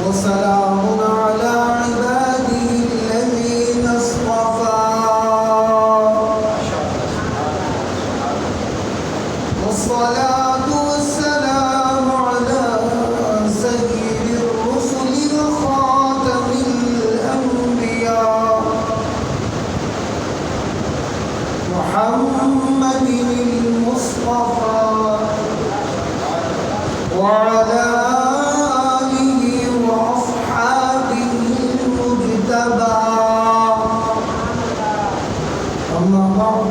وسلام على عباده الذين اصطفى والصلاة والسلام على سيد الرسل وخاتم الأنبياء محمد المصطفى وعلى آله وأصحابه المجتبى. أما بعد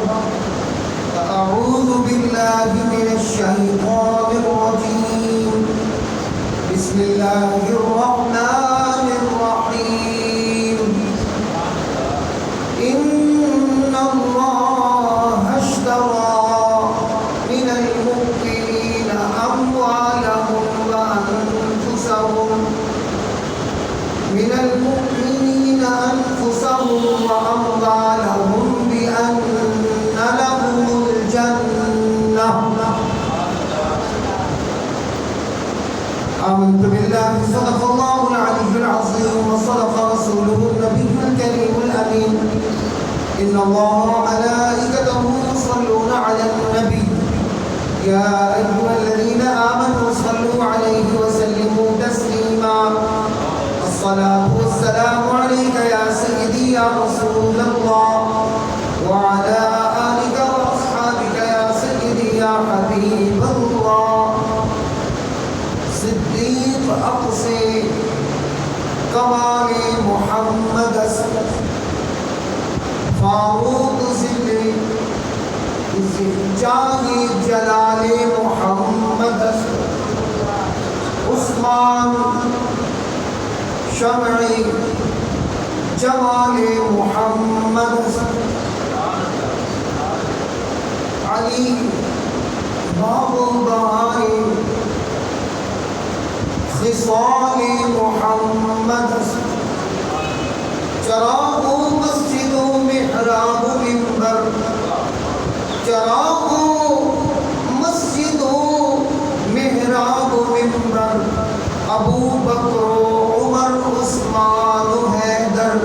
فأعوذ بالله من الشيطان الرجيم. بسم الله الرحمن الرحيم. إن الله اشترى من المؤمنين أموالهم وأموالهم بأن لهم الجنة. آمنت بالله صدق الله العلي العظيم وصدق رسوله النبي الكريم الأمين. إن الله وملائكته يصلون على النبي يا أيها الذين آمنوا صلوا عليه وسلموا تسليما. الصلاة والسلام عليك يا سيدي يا رسول الله وعلى آلك وأصحابك يا سيدي يا حبيب الله. صدیق اقصی کمال محمد فاروق ذل جاہ جلال محمد عثمان شمع جمال محمد علی باب بہائی خصال محمد چراغ مسجد و محراب منبر چراغ مسجد و محراب منبر ابو بکر عمر عثمان و حیدر.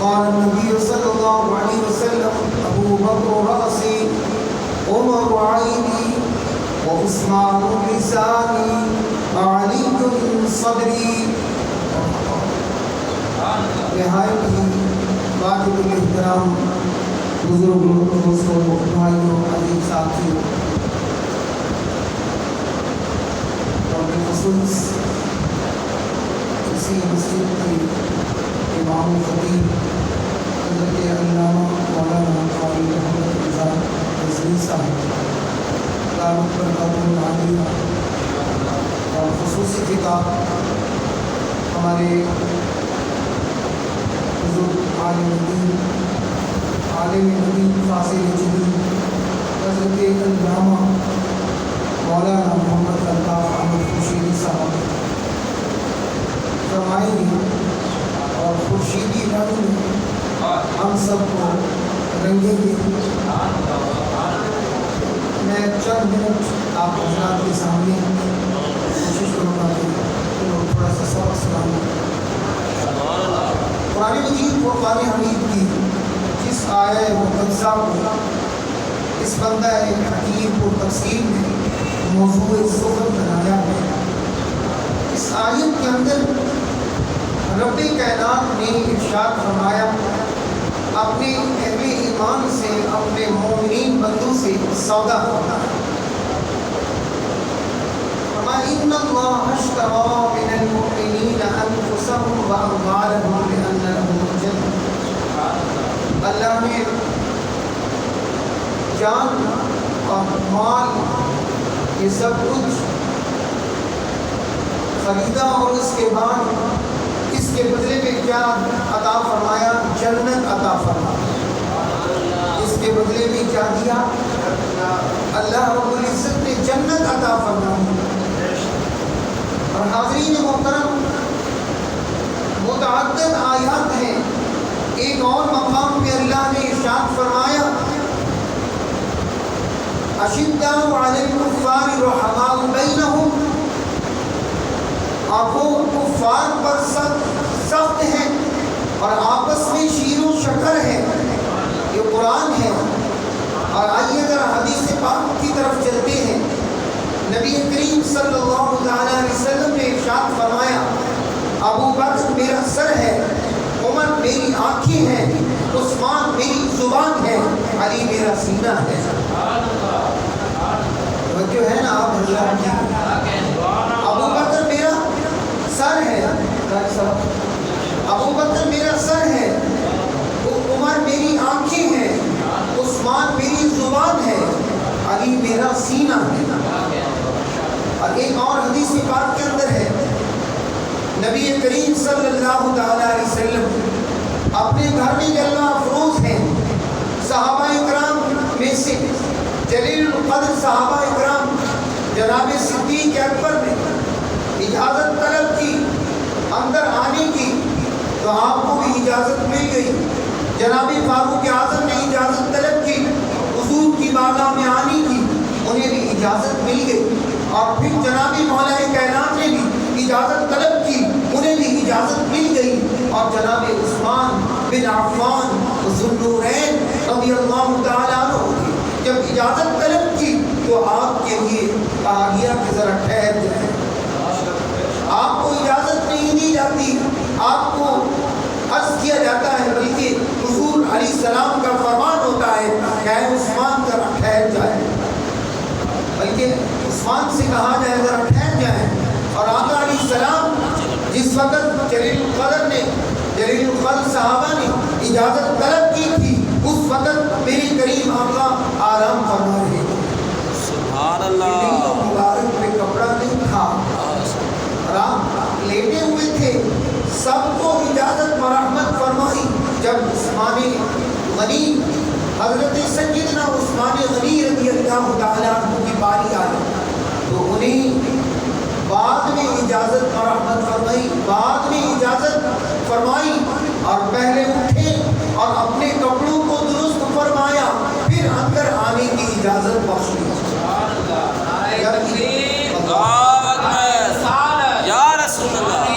قال النبي صلى الله عليه وسلم أبو بكر رأسي عمر عيني وعثمان لساني وعلي صدري. نہایت ہی واجب الاحترام بزرگوں دوستوں بھائیوں عزیز ساتھیوں اور بالخصوص اسی مسجد کی امام خطیب حضرت علامہ مولانا قاری محمد رضا رضوی صاحب دامت برکاتہ العالیہ اور خصوصی خطاب ہمارے بزرگ عالم دین فاضل جدید حضرت علامہ مولانا محمد الطاف احمد خورشیدی صاحب فرمائیں گے اور خورشیدی رنگ ہم سب کو رنگیں گے. میں چند منٹ آپ حضرات کے سامنے کوشش کروں گا کہ تھوڑا سا سبق سناؤں. قرآن مجید فرقان حمید کی جس آیہ مقدسہ کو اس بندہ حکیم کو تفسیر میں موضوع سخن بنایا ہے، اس آیت کے اندر رب کائنات نے ارشاد فرمایا اپنے اہل ایمان سے، اپنے مومنین بندوں سے سودا کرنا ہے. فرمایا ان اللہ اشتری من المؤمنین انفسهم واموالهم بان لهم الجنہ. اللہ نے جان اور مال یہ سب کچھ خریدا اور اس کے بعد اس کے بدلے میں کیا عطا فرمایا؟ جنت عطا فرمایا. کیا دیا؟ اللہ رب العزت نے جنت عطا فرمائی۔ اور حاضرین محترم، متعدد آیات ہیں۔ ایک اور مقام پہ اللہ نے ارشاد فرمایا اشداء علی الکفار رحماء بینہم، آپ وہ کفار پر سخت ہیں اور آپس میں شیر و شکر ہے۔ یہ قرآن ہے۔ اور آئیے ذرا حدیث پاک کی طرف چلتے ہیں۔ نبی کریم صلی اللہ علیہ وسلم نے ارشاد فرمایا ابو بکر میرا سر ہے، عمر میری آنکھیں ہیں، عثمان میری زبان ہے، علی میرا سینہ ہے۔ جو ہے نا آپ ابو بکر میرا سر ہے، ابو بکر میرا سر ہے، عمر میری آنکھیں ہیں، عثمان میری زبان ہے، علی میرا سینہ ہے۔ اور ایک اور حدیث پاک کے اندر ہے نبی کریم صلی اللہ علیہ وسلم اپنے گھر میں جلوہ افروز ہیں۔ صحابہ اکرام میں سے جلیل القدر صحابہ اکرام جناب صدیق اکبر نے اجازت طلب کی اندر آنے کی، تو آپ کو بھی اجازت مل گئی۔ جناب فاروق اعظم نے اجازت طلب کی حضور کی بارگاہ میں آنے کی، انہیں بھی اجازت مل گئی۔ اور پھر جناب مولا کائنات نے بھی اجازت طلب کی، انہیں بھی اجازت مل گئی۔ اور جناب عثمان بن عفان ذو النورین رضی اللہ تعالیٰ عنہ جب اجازت طلب کی تو آپ کے لیے کہا گیا کہ ذرا ٹھہر جائیں۔ آپ کو اجازت نہیں دی جاتی، آپ کو عرض کیا جاتا ہے، بلکہ حضور علیہ السلام کا فرمان ہوتا ہے کہ اے عثمان ذرا ٹھہر جائیں، بلکہ عثمان سے کہا جائے ذرا ٹھہر جائیں۔ اور آقا علیہ السلام جس وقت جلیل القدر صحابہ نے اجازت طلب کی تھی، اس وقت میرے کریم آقا آرام فرما رہے تھے۔ سبحان اللہ۔ مبارک پہ کپڑا نہیں تھا، آرام لیٹے ہوئے تھے۔ سب کو اجازت مرحمت فرمائی۔ جب عثمان غنی حضرت سیدنا عثمان غنی رضی اللہ تعالیٰ عنہ کی باری آئی تو انہیں بعد میں اجازت مرحمت فرمائی، بعد میں اجازت فرمائی، اور پہلے اٹھے اور اپنے کپڑوں کو درست فرمایا، پھر اندر آنے کی اجازت بخشی۔ یا رسول اللہ۔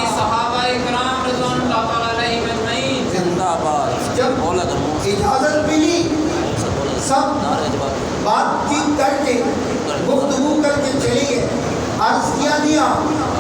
جب اجازت ملی سب بات چیت کر کے گفتگو کر کے چلے گئے۔ عرض کیا دیا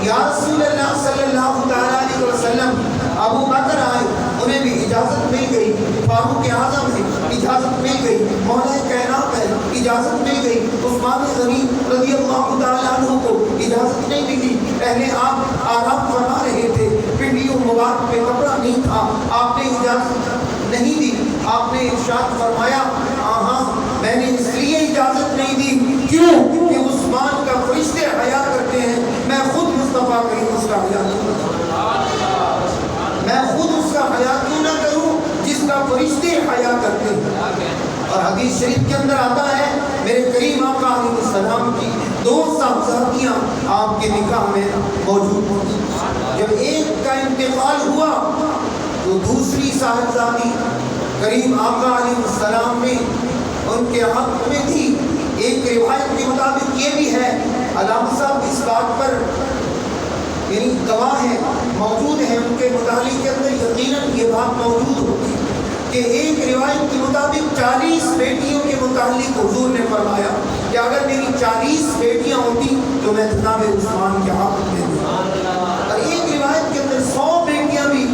یا رسول اللہ صلی اللہ علیہ وسلم، ابو بکر آئے، انہیں بھی اجازت مل گئی، فاروق اعظم ہے اجازت مل گئی، مولا کائنات ہے اجازت مل گئی، عثمان غنی رضی اللہ تعالیٰ عنہ کو اجازت نہیں ملی۔ پہلے آپ آرام فرما رہے تھے، پنڈلیوں مبارک پہ کپڑا نہیں تھا، آپ نے اجازت نہیں دی۔ آپ نے ارشاد فرمایا ہاں میں نے اس لیے اجازت نہیں دی، کیوں کہ عثمان کا فرشتے حیا کرتے ہیں، میں خود مصطفیٰ کریم اس کا حیا کروں، میں خود اس کا حیا کیوں نہ کروں جس کا فرشتے حیا کرتے ہیں۔ اور حدیث شریف کے اندر آتا ہے میرے کریم آقا علیہ السلام کی 2 صاحبزادیاں آپ کے نکاح میں موجود ہوتی۔ جب ایک کا انتقال ہوا تو دوسری صاحبزادی کریم آقا علیہ السلام نے ان کے حق میں تھی۔ ایک روایت کے مطابق یہ بھی ہے، علامہ صاحب اس بات پر یعنی گواہ ہے، موجود ہے، ان کے مطالعے کے اندر یقیناً یہ بات موجود ہوتی کہ ایک روایت کے مطابق 40 بیٹیوں کے متعلق حضور نے فرمایا کہ اگر میری 40 بیٹیاں ہوتی تو میں جناب عثمان کے حق میں دوں۔ اور ایک روایت کے اندر 100 بیٹیاں بھی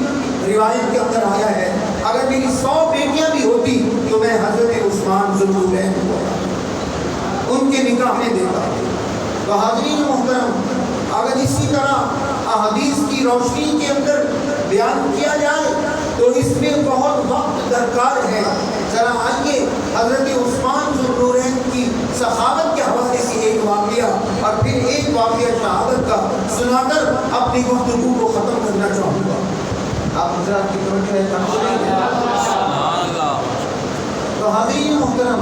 روایت کے اندر آیا ہے، اگر میری 100 بیٹیاں بھی ہوتی تو میں حضرت عثمان ذو النورین کو ان کے نکاح میں دیتا۔ تو حاضرین محترم، اگر اسی طرح احادیث کی روشنی کے اندر بیان کیا جائے تو اس میں بہت وقت درکار ہے۔ ذرا آئیے حضرت عثمان ذو النورین کی سخاوت کے حوالے سے ایک واقعہ اور پھر ایک واقعہ شہادت کا سنا کر اپنی گفتگو کو ختم کرنا چاہوں گا۔ آپ حضرات کی توجہ ہے۔ تو حاضرین محترم،